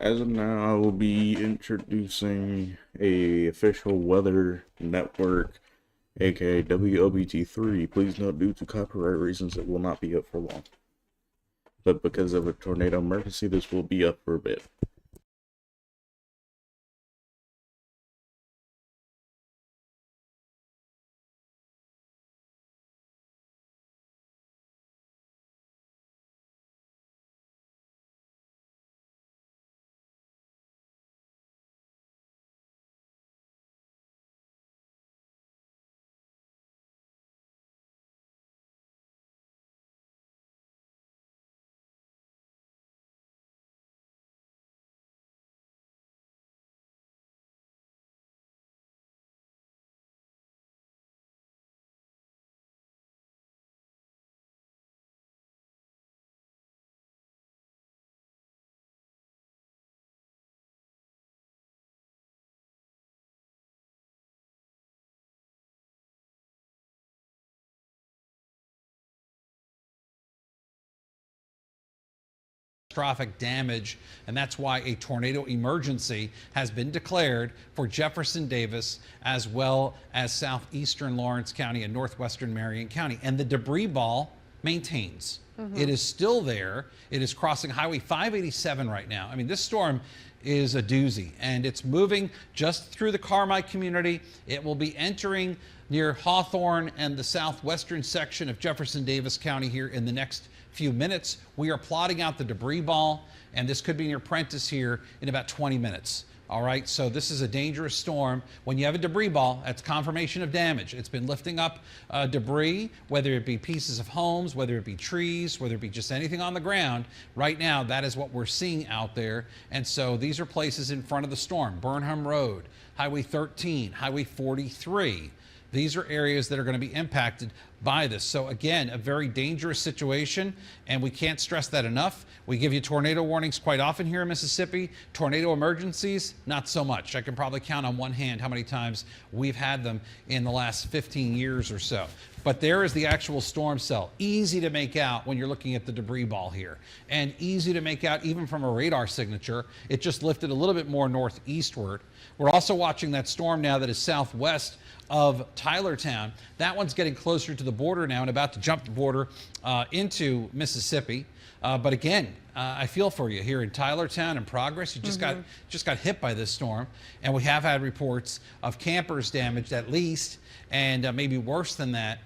As of now, I will be introducing a official weather network, aka WOBT3. Please note, due to copyright reasons, it will not be up for long. But because of a tornado emergency, this will be up for a bit. Catastrophic damage, and that's why a tornado emergency has been declared for Jefferson Davis as well as southeastern Lawrence County and northwestern Marion County. And the debris ball maintains. It is still there. It is crossing Highway 587 right now. I mean, this storm is a doozy, and it's moving just through the Carmi community. It will be entering near Hawthorne and the southwestern section of Jefferson Davis County here in the next few minutes. We are plotting out the debris ball, and this could be near Prentiss here in about 20 minutes. All right, so this is a dangerous storm. When you have a debris ball, that's confirmation of damage. It's been lifting up debris, whether it be pieces of homes, whether it be trees, whether it be just anything on the ground. Right now, that is what we're seeing out there. And so these are places in front of the storm. Burnham Road, Highway 13, Highway 43. These are areas that are going to be impacted by this. So again, a very dangerous situation, and we can't stress that enough. We give you tornado warnings quite often here in Mississippi. Tornado emergencies, not so much. I can probably count on one hand how many times we've had them in the last 15 years or so. But there is the actual storm cell. Easy to make out when you're looking at the debris ball here, and easy to make out even from a radar signature. It just lifted a little bit more northeastward. We're also watching that storm now that is southwest of Tylertown. That one's getting closer to the border now and about to jump the border into Mississippi. But again, I feel for you here in Tylertown and Progress. You just got hit by this storm, and we have had reports of campers damaged at least, and maybe worse than that.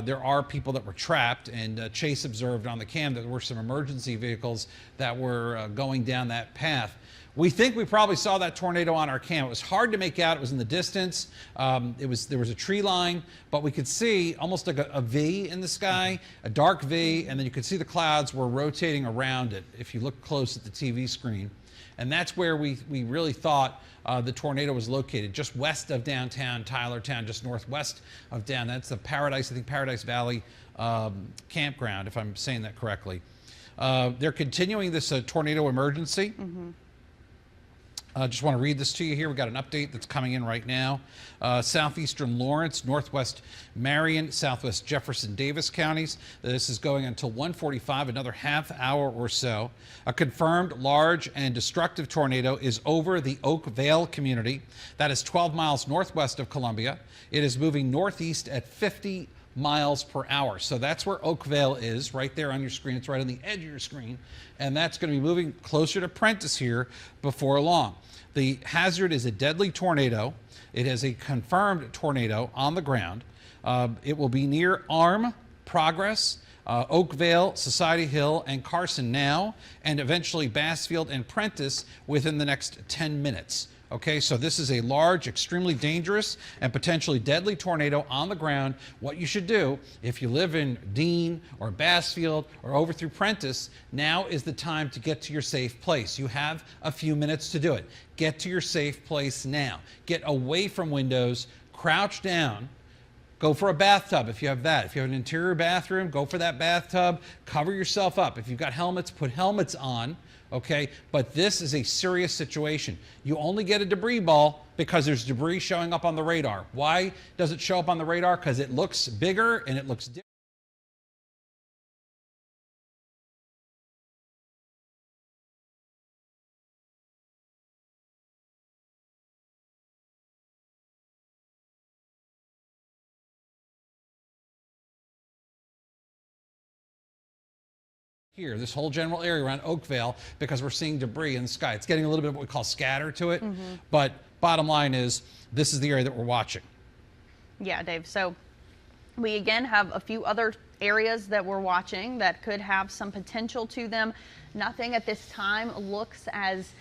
There are people that were trapped, and Chase observed on the cam that there were some emergency vehicles that were going down that path. We think we probably saw that tornado on our cam. It was hard to make out. It was in the distance. There was a tree line, but we could see almost like a V in the sky, a dark V, and then you could see the clouds were rotating around it if you look close at the TV screen. And that's where we really thought the tornado was located, just west of downtown Tylertown, just northwest of down. That's the Paradise, I think Paradise Valley campground, if I'm saying that correctly. They're continuing this tornado emergency. I just want to read this to you here. We got an update that's coming in right now. Southeastern Lawrence, northwest Marion, southwest Jefferson Davis counties. This is going until 1:45, another half hour or so. A confirmed large and destructive tornado is over the Oak Vale community. That is 12 miles northwest of Columbia. It is moving northeast at 50 miles per hour. So that's where Oak Vale is, right there on your screen. It's right on the edge of your screen. And that's going to be moving closer to Prentiss here before long. The hazard is a deadly tornado. It is a confirmed tornado on the ground. It will be near Arm, Progress, Oak Vale, Society Hill, and Carson now, and eventually Bassfield and Prentiss within the next 10 minutes. Okay, so this is a large, extremely dangerous, and potentially deadly tornado on the ground. What you should do, if you live in Dean or Bassfield or over through Prentiss, now is the time to get to your safe place. You have a few minutes to do it. Get to your safe place now. Get away from windows, crouch down. Go for a bathtub if you have that. If you have an interior bathroom, go for that bathtub. Cover yourself up. If you've got helmets, put helmets on. Okay, but this is a serious situation. You only get a debris ball because there's debris showing up on the radar. Why does it show up on the radar? Because it looks bigger and it looks different. Here, this whole general area around Oakville, because we're seeing debris in the sky. It's getting a little bit of what we call scatter to it. But bottom line is, this is the area that we're watching. Yeah, Dave. So we again have a few other areas that we're watching that could have some potential to them. Nothing at this time looks as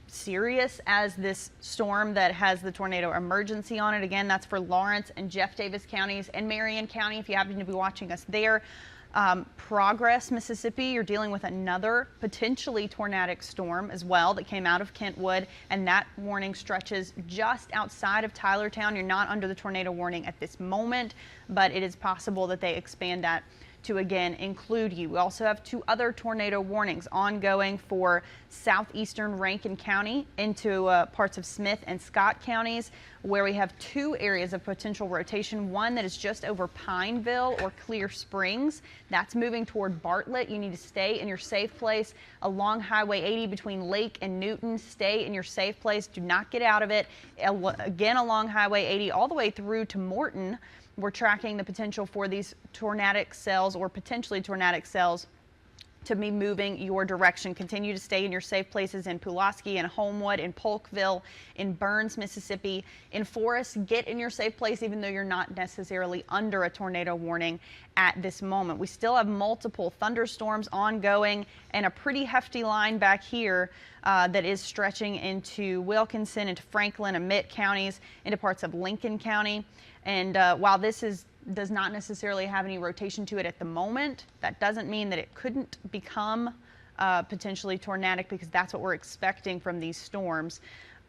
serious as this storm that has the tornado emergency on it. Again, that's for Lawrence and Jeff Davis counties and Marion County, if you happen to be watching us there. Progress, Mississippi, you're dealing with another potentially tornadic storm as well that came out of Kentwood, and that warning stretches just outside of Tylertown. You're not under the tornado warning at this moment, but it is possible that they expand that to again include you. We also have two other tornado warnings ongoing for southeastern Rankin County into parts of Smith and Scott counties, where we have two areas of potential rotation. One that is just over Pineville or Clear Springs. That's moving toward Bartlett. You need to stay in your safe place along Highway 80 between Lake and Newton. Stay in your safe place. Do not get out of it. Again, along Highway 80 all the way through to Morton. We're tracking the potential for these tornadic cells or potentially tornadic cells to be moving your direction. Continue to stay in your safe places in Pulaski and Homewood, in Polkville, in Burns, Mississippi, in Forest. Get in your safe place even though you're not necessarily under a tornado warning at this moment. We still have multiple thunderstorms ongoing and a pretty hefty line back here that is stretching into Wilkinson, into Franklin and Mitt counties, into parts of Lincoln County. And while this does not necessarily have any rotation to it at the moment, that doesn't mean that it couldn't become potentially tornadic, because that's what we're expecting from these storms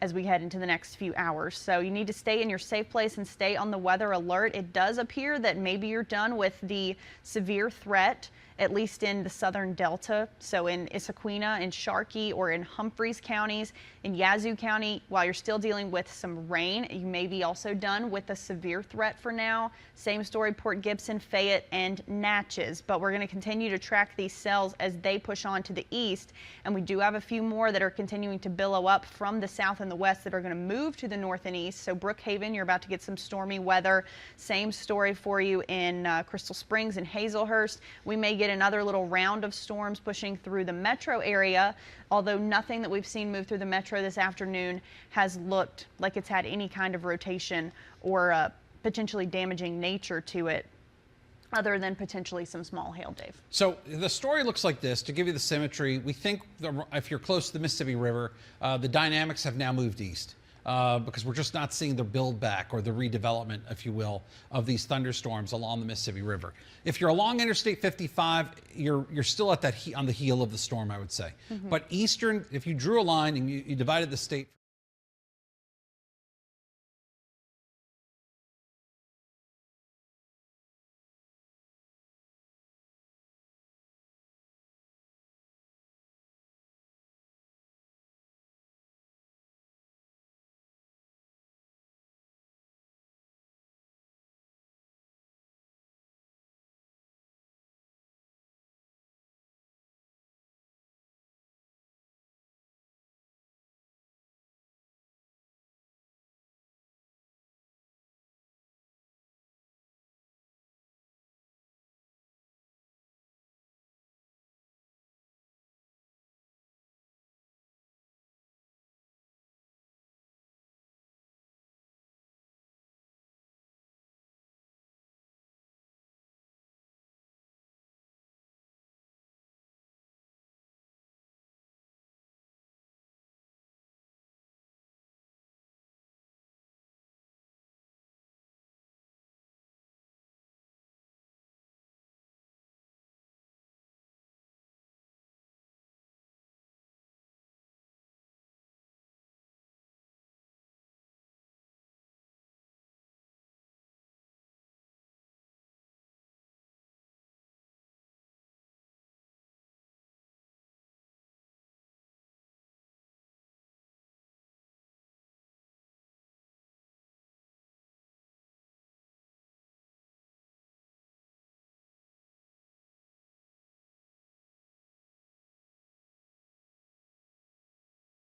as we head into the next few hours. So you need to stay in your safe place and stay on the weather alert. It does appear that maybe you're done with the severe threat, at least in the southern Delta. So in Issaquena, in Sharkey, or in Humphreys counties, in Yazoo County, while you're still dealing with some rain, you may be also done with the severe threat for now. Same story, Port Gibson, Fayette, and Natchez. But we're going to continue to track these cells as they push on to the east. And we do have a few more that are continuing to billow up from the south and the west that are going to move to the north and east. So Brookhaven, you're about to get some stormy weather. Same story for you in Crystal Springs and Hazelhurst. We may get another little round of storms pushing through the metro area, although nothing that we've seen move through the metro this afternoon has looked like it's had any kind of rotation or potentially damaging nature to it, other than potentially some small hail, Dave. So the story looks like this. To give you the symmetry, we think if you're close to the Mississippi River, the dynamics have now moved east. Because we're just not seeing the build back or the redevelopment, if you will, of these thunderstorms along the Mississippi River. If you're along Interstate 55, you're still at that on the heel of the storm, I would say. But eastern, if you drew a line and you divided the state.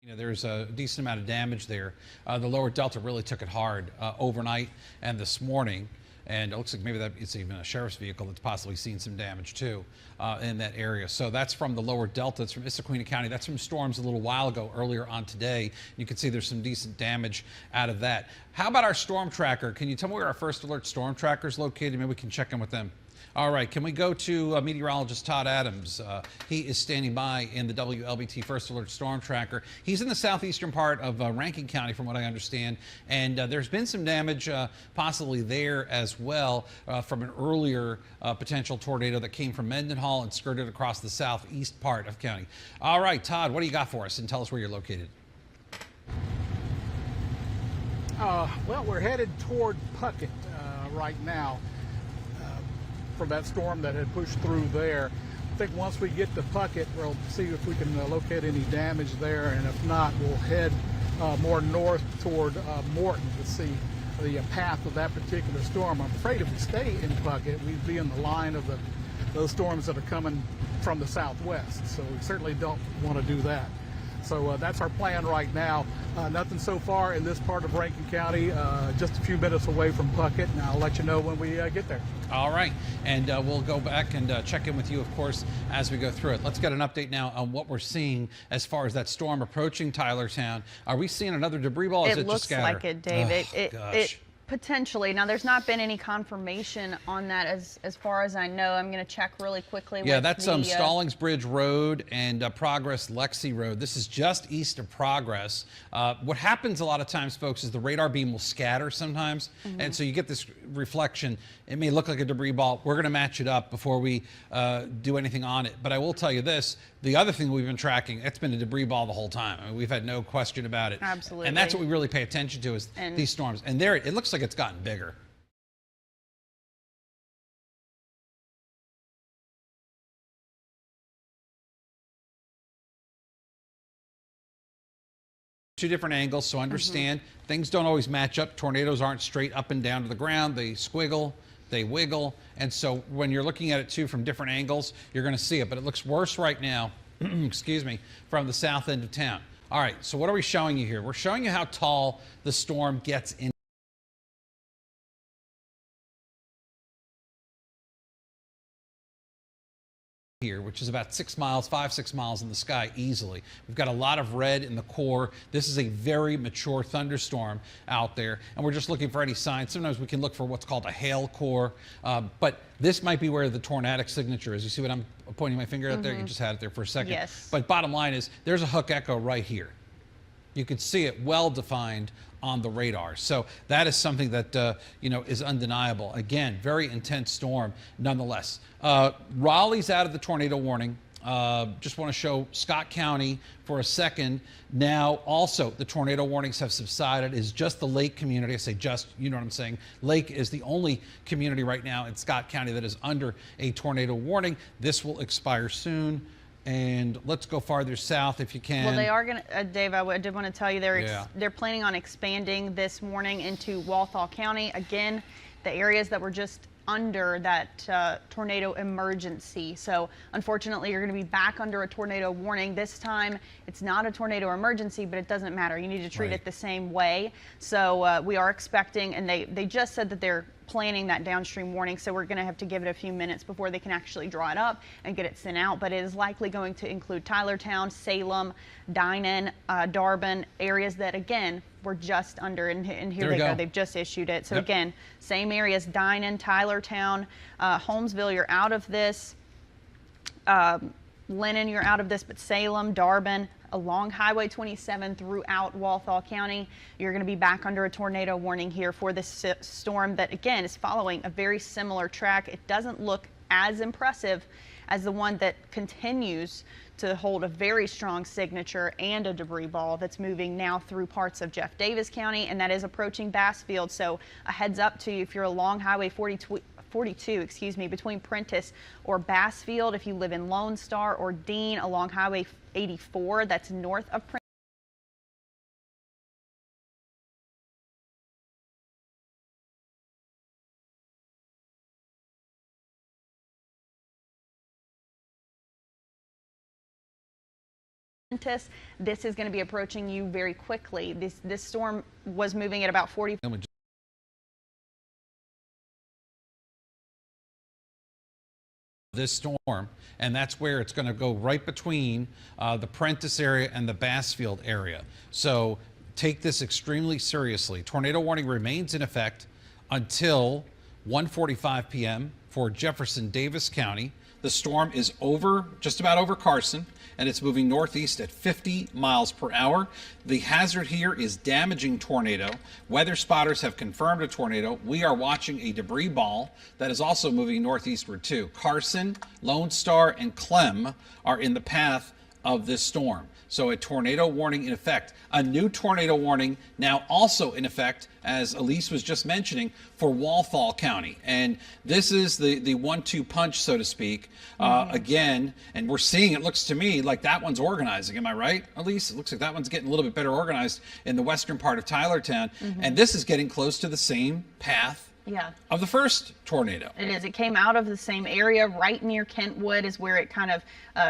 You know, there's a decent amount of damage there. The lower Delta really took it hard overnight and this morning. And it looks like maybe that it's even a sheriff's vehicle that's possibly seen some damage too in that area. So that's from the lower delta. It's from Issaquah County. That's from storms a little while ago, earlier on today. You can see there's some decent damage out of that. How about our storm tracker? Can you tell me where our first alert storm tracker is located? Maybe we can check in with them. All right, can we go to meteorologist Todd Adams? He is standing by in the WLBT First Alert Storm Tracker. He's in the southeastern part of Rankin County, from what I understand, and there's been some damage possibly there as well from an earlier potential tornado that came from Mendenhall and skirted across the southeast part of county. All right, Todd, what do you got for us? And tell us where you're located. Well, we're headed toward Puckett right now. From that storm that had pushed through there. I think once we get to Puckett, we'll see if we can locate any damage there, and if not, we'll head more north toward Morton to see the path of that particular storm. I'm afraid if we stay in Puckett, we'd be in the line of those storms that are coming from the southwest, so we certainly don't want to do that. So that's our plan right now. Nothing so far in this part of Rankin County, just a few minutes away from Puckett, and I'll let you know when we get there. All right, and we'll go back and check in with you, of course, as we go through it. Let's get an update now on what we're seeing as far as that storm approaching Tylertown. Are we seeing another debris ball? Or is it looks just scatter? like it, Dave. Oh, it potentially. Now, there's not been any confirmation on that as far as I know. I'm going to check really quickly. Yeah, with that's Stallings Bridge Road and Progress Lexi Road. This is just east of Progress. What happens a lot of times, folks, is the radar beam will scatter sometimes, and so you get this reflection. It may look like a debris ball. We're going to match it up before we do anything on it. But I will tell you this, the other thing we've been tracking, it's been a debris ball the whole time. I mean, we've had no question about it. Absolutely. And that's what we really pay attention to is these storms. And there, it looks like it's gotten bigger. Two different angles, so understand things don't always match up. Tornadoes aren't straight up and down to the ground. They squiggle, they wiggle, and so when you're looking at it too from different angles, you're going to see it. But it looks worse right now, excuse me, from the south end of town. All right, so what are we showing you here? We're showing you how tall the storm gets in here, which is about 6 miles, 5-6 miles in the sky easily. We've got a lot of red in the core. This is a very mature thunderstorm out there, and we're just looking for any signs. Sometimes we can look for what's called a hail core, but this might be where the tornadic signature is. You see what I'm pointing my finger out there? You just had it there for a second. Yes. But bottom line is there's a hook echo right here. You can see it well defined on the radar. So that is something that is undeniable. Again, very intense storm nonetheless. Raleigh's out of the tornado warning. Just want to show Scott County for a second. Now also the tornado warnings have subsided. It's just the Lake community. I say just, you know what I'm saying. Lake is the only community right now in Scott County that is under a tornado warning. This will expire soon. And let's go farther south if you can. Well, they are going to, Dave, I did want to tell you they're planning on expanding this morning into Walthall County. Again, the areas that were just under that tornado emergency. So unfortunately, you're going to be back under a tornado warning. This time, it's not a tornado emergency, but it doesn't matter. You need to treat it the same way. So we are expecting, and they just said that they're planning that downstream warning, so we're going to have to give it a few minutes before they can actually draw it up and get it sent out. But it is likely going to include Tylertown, Salem, Dinan, Darbin, areas that again were just under, and here they go. They've just issued it. So again, same areas: Dinan, Tylertown, Holmesville. You're out of this. Lennon, you're out of this, but Salem, Darbin, along Highway 27 throughout Walthall County, you're going to be back under a tornado warning here for this storm that, again, is following a very similar track. It doesn't look as impressive as the one that continues to hold a very strong signature and a debris ball that's moving now through parts of Jeff Davis County, and that is approaching Bassfield. So a heads up to you if you're along Highway 42, between Prentice or Bassfield. If you live in Lone Star or Dean along Highway 84, that's north of Prentice. This is going to be approaching you very quickly. This storm was moving at about 40. this storm, and that's where it's going to go right between the Prentice area and the Bassfield area. So take this extremely seriously. Tornado warning remains in effect until 1:45 p.m. for Jefferson Davis County. The storm is just about over Carson, and it's moving northeast at 50 miles per hour. The hazard here is damaging tornado. Weather spotters have confirmed a tornado. We are watching a debris ball that is also moving northeastward too. Carson, Lone Star, and Clem are in the path of this storm. So a tornado warning in effect. A new tornado warning now also in effect, as Elise was just mentioning, for Walthall County. And this is the 1-2 punch, so to speak. Again, and we're seeing, it looks to me like that one's organizing. Am I right, Elise? It looks like that one's getting a little bit better organized in the western part of Tylertown. And this is getting close to the same path of the first tornado. It is. It came out of the same area right near Kentwood is where it kind of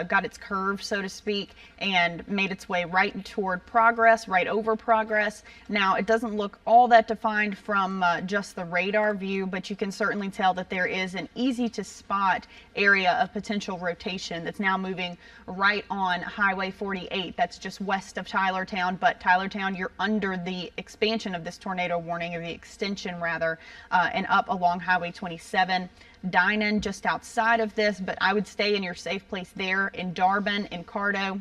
got its curve, so to speak, and made its way right toward Progress, right over Progress. Now, it doesn't look all that defined from just the radar view, but you can certainly tell that there is an easy to spot area of potential rotation that's now moving right on Highway 48. That's just west of Tylertown, but Tylertown, you're under the expansion of this tornado warning, or the extension rather, and up along Highway 27. Dinan just outside of this, but I would stay in your safe place there. In Darbin, in Cardo,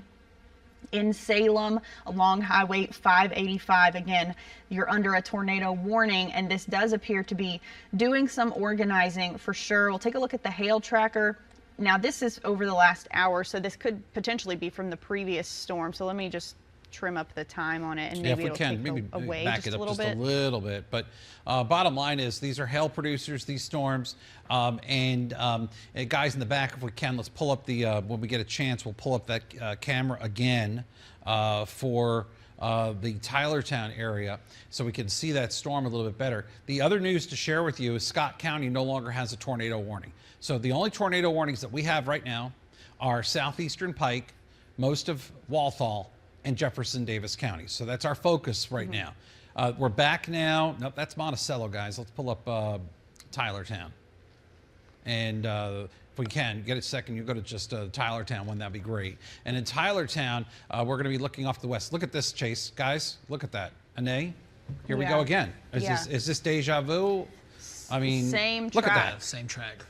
in Salem, along Highway 585. Again, you're under a tornado warning, and this does appear to be doing some organizing for sure. We'll take a look at the hail tracker. Now, this is over the last hour, so this could potentially be from the previous storm. So let me just trim up the time on it, and maybe if we can, maybe away back just it a up little just bit. a little bit. But bottom line is, these are hail producers, these storms, and guys in the back, if we can, let's pull up the when we get a chance, we'll pull up that camera again for the Tylertown area, so we can see that storm a little bit better. The other news to share with you is Scott County no longer has a tornado warning. So the only tornado warnings that we have right now are southeastern Pike, most of Walthall, and Jefferson Davis County. So that's our focus right now. We're back now. Nope, that's Monticello, guys. Let's pull up Tylertown. And if we can, get a second, you go to just Tylertown one, that'd be great. And in Tylertown, we're going to be looking off to the west. Look at this, Chase. Guys, look at that. Ane, here we go again. Is this deja vu? I mean, look at that. Same track.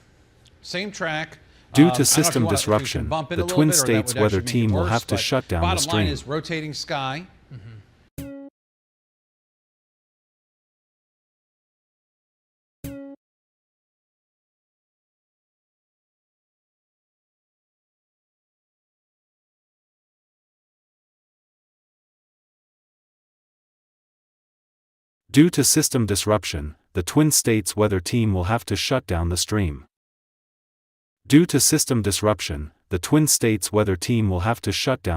Same track. Due to system disruption, the Twin States weather team will have to shut down the stream. Bottom line is rotating sky. Due to system disruption, the Twin States weather team will have to shut down the stream. Due to system disruption, the Twin States weather team will have to shut down